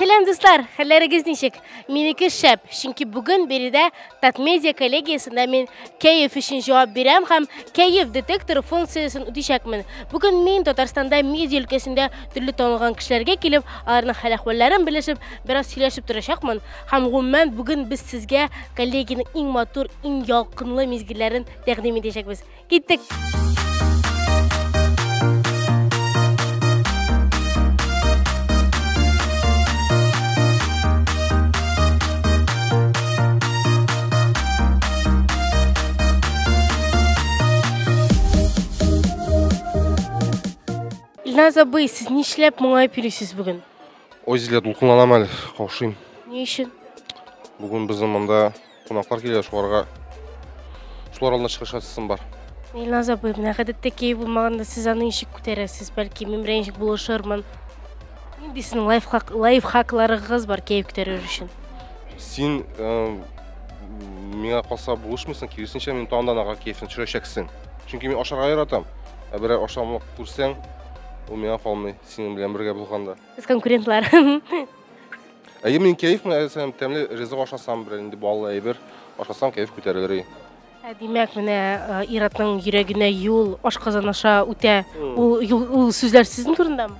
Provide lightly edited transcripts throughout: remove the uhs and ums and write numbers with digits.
Selam dostlar, halleriniz nişik? Meniki şep, çünkü bugün biride Tatmedia kolegiyasında men Keyif için cevap berem hem Keyif detektor funksiyasını ödeyecekmin. Bugün men Tatarstanda media ülkesinde türlü tanıgan kişilerge kelip, onların hal-ahvallarını birleşip, biraz söyleşip duracakmın. Hem ben bugün biz sizge koleginin en motor, en yakınlı mezgillerini təqdim edecekmiz. Gittik. İlnaz abi, siz ne işlep muayip yürüsüz bugün? Özile dulkınlanam әлі, қаушайым. Ne için? Бүгін біздің мұнда қонақтар келеді, шоларға шолар алдына шығышасың бар. İlnaz abi, ne kadar da keyif bulmağında siz anı işik küteresiz, belki memrenşik buluşurman. Ne desin, lifehacklarınız var keyif küterir için? Сен меңа қалса buluşмайсың, керісінше мен таңданаға кейфін түсірешексің. Çünkü мен ашарға айыратам. Бірер ашамлық көрсең, ол меңа қалмай, сенің білен бірге болғанда. Siz konkurentler. Мен кейф, мен тәмлі ризық ашасам, бір енді баллы әйбір, ашасам кейф көтерілер. Demek mene İrat'ın yüreğine yol, aşkazan aşağı öte, o sözler sizin turunda mı?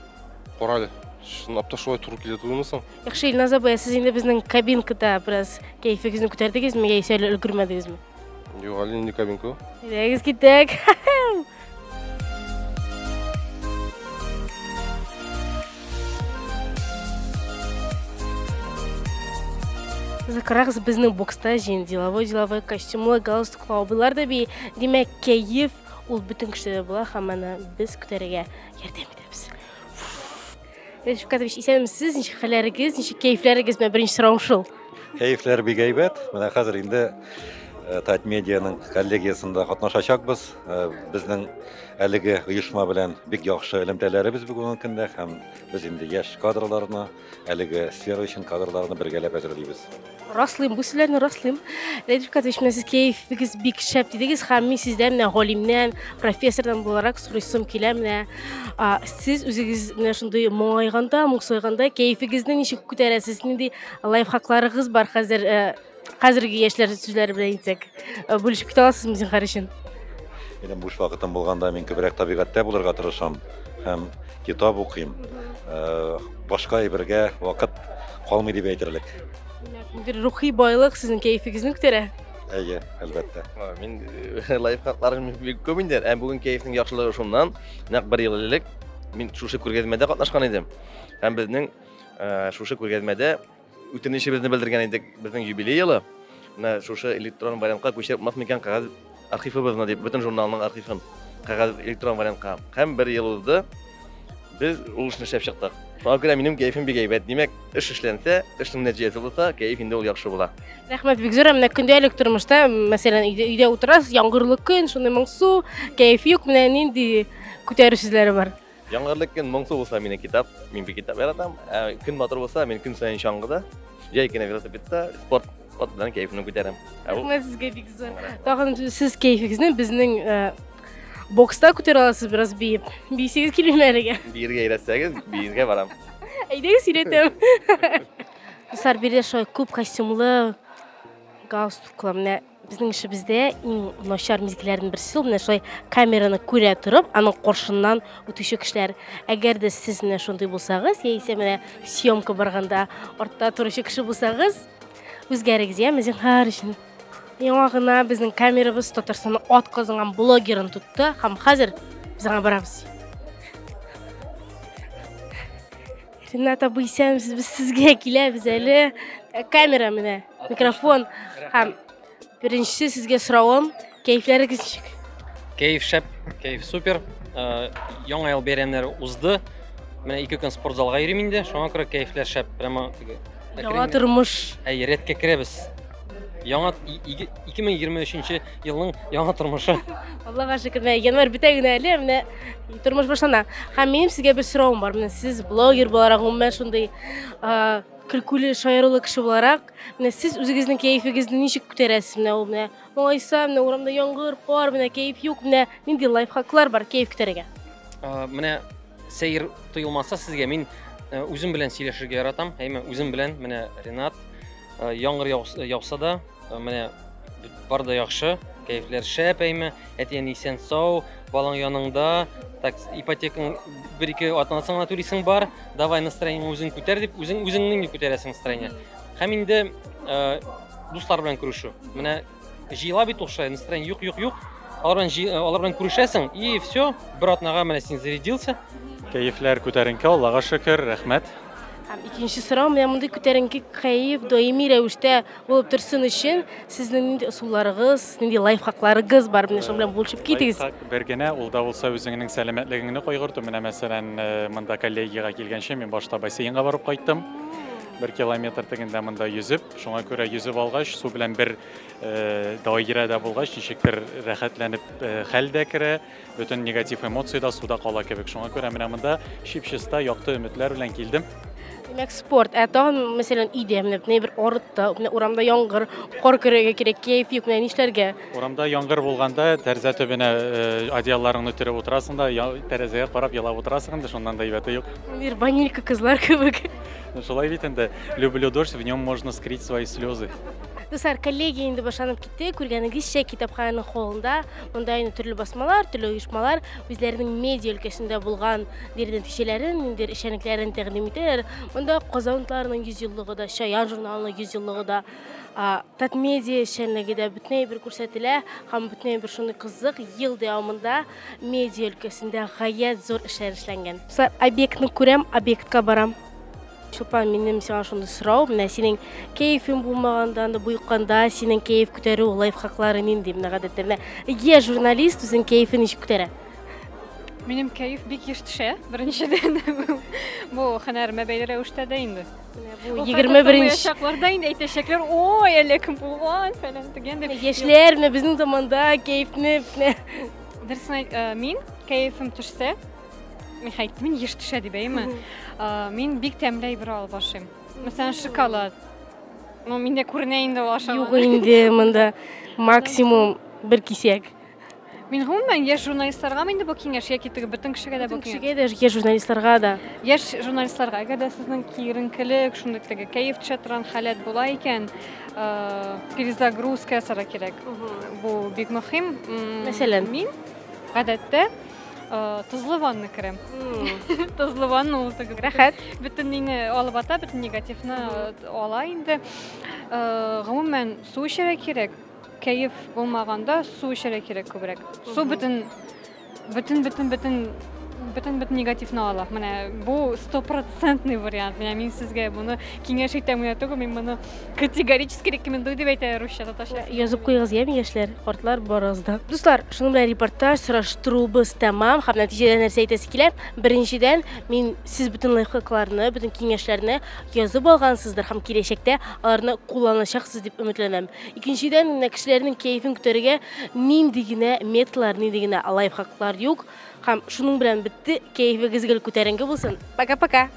Qorali, şınapta şolay тұру келеді оймысың? Yaxşı İlnaz abi, siz şimdi bizden kabinkada biraz keyfinizi küterdiniz mi, ya söyle ülgürmediniz mi? Yok, әлі енді кабинка. Gideyiz gittik. Zakarağız bizden boksta jen, деловой костюмлы, галстуклы абыйлар да бей, демек keyif ул bütün kişilerde була, хамана biz küterege yardım ederiz. Recep Katovich, isəmisiz, nişi xələriniz, nişi keyifləriniz mən birinci sıram şul. Keyifler bir gaybat. Мен қазір енді Татмедианың коллегиясында катнашачакбыз. Безнең әлеге оешма белән бик яхшы элемтәләребез бүгенге көндә һәм без инде яшь кадрларны, әлеге сфера өчен кадрларны бергәләп әзерлибез. Raslıyım, bu sizlerle raslıyım. Recep Katovich, siz keyfiniz bik şəp dediniz, hem sizden, halimden, professordan olarak soruşsam kilemle. Siz özünüz şunday muayğanda, muğsayğanda keyfinizden nişik kütərəsiz, nindi lifehacklarınız var hazırki yaşlar sözləri bilə etsək. Bölüşüp kete alasınız bizim karışın. Менің буш вакытым булганда мен күбрәк табигатьтә булырга тырышам һәм китап укыйм. Башка әйбергә вакыт калмый дип әйтерлек. Bir ruhi байлык sizin keyfinizden kütərə. Әйе, әлбәттә. Мен лайфхактарым бик көп инде. Бүген кайфның яхшылыгы шуннан, нәкъ 1 ел элек мин шушы күргәзмәдә катнашкан идем. Һәм безнең шушы күргәзмәдә үтенечебезне белдергән идек, безнең юбилей елы. Менә шушы электрон вариантка күчереп микән кагаз архивыбызны дип, бөтен журналның архивын кагаз электрон вариантка. Һәм 1 ел узды. Без ул эшне эшләп чыктык. Шуңа күрә минем кайфым бик әйбәт. Димәк, эш эшләнсә, эшнең нәтиҗәсе булса, кайф инде ул яхшы була. Рәхмәт бик зур. Менә көндәлек тормышта, мәсәлән, өйдә утырасыз, яңгырлы көн, шундый моңсу, кайф юк, менә нинди күтәрү сүзләре бар. Яңгырлы көн моңсу булса, мине китап, мин бик китап яратам. Көн матур булса, мин көн сайын чаңгыда, җәй көне велосипедта, спорт белән кайфны күтәрәм. Рәхмәт сезгә бик зур. Тагын сез кайфыгызны безнең бокста күтәрә аласыз, biraz биеп. Бисегез килмәгән әлегә. Биргә әйтсәгез, биргә барам. Әйдәгез сөйләтәм. Дуслар, бирдә шулай күп костюмлы, галстуклы, менә безнең эшебездә иң начар мизгилләрдән берсе, менә шулай камераны күрә торып, аның каршыннан үтүче кешеләр. Әгәр дә сез менә шундый булсагыз, яисә менә съемка барганда артта торучы кеше булсагыз, үзгәрегез, я, безнең һәр өчен. Яңа гына безнең камерабыз Татарстанның атказанган блогерын тутты, һәм хәзер без аңа барабыз. Reната Bıysam biz sizge kelebez әле. Kamera менә, mikrofon. Һәм беренче sizge соравым, keyflәрегез ничек? Keyif şep, keyif super. Яңа ел бәйрәмнәре узды. Менә 2 көн спортзалга йөрим инде. Шуңа күрә кeyfләр шәп. Прямо Яңа тормыш. Рәткә керәбез. Яңа 2023 елның яңа тормышы. Аллага шөкер, менә январь бетә генә әле, менә тормыш башлана. Һәм минем сезгә бер соравым бар. Менә сез блогер буларак, гомумән шундый көлкүле, шаярулы кеше буларак, менә сез үзегезнең кәефегезне ничек күтәрәсез? Менә ул менә моңайса, менә урамда яңгыр, кар, менә кәеф юк, менә нинди лайфхаклар бар кәеф күтәрергә? Менә сәер тоелмаса сезгә мин үзем белән сөйләшергә яратам. Әйме үзем белән менә Ренат яңгыр яуса да, менә бар да яхшы, кәефләр шәп әйме, әтиән исән сау, балаң яныңда, так ипотекаң 1-2 атнасың гына түлисең бар, давай настроение үзең күтәр дип, үзеңнең күтәрәсең настроение. Һәм инде дуслар белән күрешү. Менә җыела бит ул настроение юк. Алар белән күрешәсең, и все, бер атнага менә син зарядился. Keyifler күтәренке, Аллага шөкер, рәхмәт. Һәм икенче сорау, менә мондый күтәренке кәеф даими рәвештә булып торсын өчен сезнең нинди ысулларыгыз, нинди лайфхакларыгыз бар? Менә шуның белән булышып китегез. Бер генә ул да булса үзеңнең сәламәтлегеңне кайгырту. Менә мәсәлән, монда коллегиягә килгәнче мин башта бассейнга барып кайттым. 1 километр тегендә монда yüзеп, шуңа күрә yüзеп алгач, су белән бер даирәдә булгач, ничектер рәхәтләнеп хәл дә керә, бөтен негатив эмоция да суда кала кебек. Шуңа күрә менә монда чип-чиста якты өметләр белән килдем. Демәк, спорт. Тагын мәсәлән, өйдә менә бер арытта, менә урамда яңгыр, кар көрәгә кирәк, кәеф юк, менә нишләргә? Урамда яңгыр булганда, тәрәзә төбенә одеялларыңны төреп утырасың да, тәрәзәгә карап елап утырасың инде, шуннан да әйбәте юк. Бер ванилька кызлар кебек. Шулай бит инде, люблю дождь, в нем можно скрыть свои слезы. Дуслар, коллеги инде башланып китте. Күргәнегезчә, китапханәнең холлында монда инде төрле басмалар, төрле оешмалар үзләренең медиа өлкәсендә булган нишеләрен, инде эшчәнлекләрен тәкъдим итәләр. Монда Казанларның 100 еллыгы да, Шаян журналының 100 еллыгы да, Татмедиа эшчәнлеге дә бөтенләй бер күрсәтелә, һәм бөтенләй бер шундый кызык ел дәвамында медиа өлкәсендә гаять зур эшләр эшләнгән. Дуслар, объектны күрәм, объектка барам. Чулпан, минем сиңа шундый сорау, менә синең кәефең булмаганда, буйканда синең кәеф күтәрү лайфхаклары нинди? Менә гадәттә менә журналист үзенең кәефен ничек күтәрә? Минем кәеф бик еш төшә. Беренчедән бу һөнәр мәбәйле рәвештә дә инде. Бу 21-нче чакларда инде әйтәчәкләр, ой, әле кем булган фәлән дигән дип. Яшьләр менә безнең заманда кәефне Дөресен мин кәефем төшсә, мин әйттем, мин еш төшә дип әйме. Мин бик тәмле бер алып ашыйм. Мәсәлән, шоколад. Миндә күренә инде ул ашау. юк инде монда максимум бер кисәк. Мин гомумән яшь журналистларга инде бу киңәш яки теге бөтен кешегә дә бу киңәш. Кешегә дә, яшь журналистларга да. Яшь журналистларга әгәр дә сезнең киеренкелек, шундый теге кәеф төшә торган халәт була икән, перезагрузка ясарга кирәк. Бу бик мөһим. Мәсәлән, Мин гадәттә тозлы ванна керәм. Тозлы ванна ул теге рәхәт. бөтен мине алып ата, бөтен негативны ала инде. Гомумән су эчәргә кирәк. Кәеф булмаганда су эчәргә кирәк күбрәк. Су бөтен негативны ала. Менә бу 100% вариант. Мин сезгә буны киңәш итәм генә түгел, мин буны категорически рекомендую дип әйтә русча татарча. Язып куйгыз, яме яшьләр, картлар барыгызда. Дуслар, шуның белән репортаж сораштырубыз тәмам. Һәм нәтиҗәдә нәрсә әйтәсе килә? Беренчедән, мин сез бөтен лайфхакларны, бөтен киңәшләрне язып алгансыздыр һәм киләчәктә аларны кулланачаксыз дип өметләнәм. Икенчедән, менә кешеләрнең кәефен күтәрергә нинди генә методлар, нинди генә лайфхаклар юк. Һәм шуның белән бетте. Кәефегез гел күтәренке булсын. Пока-пока.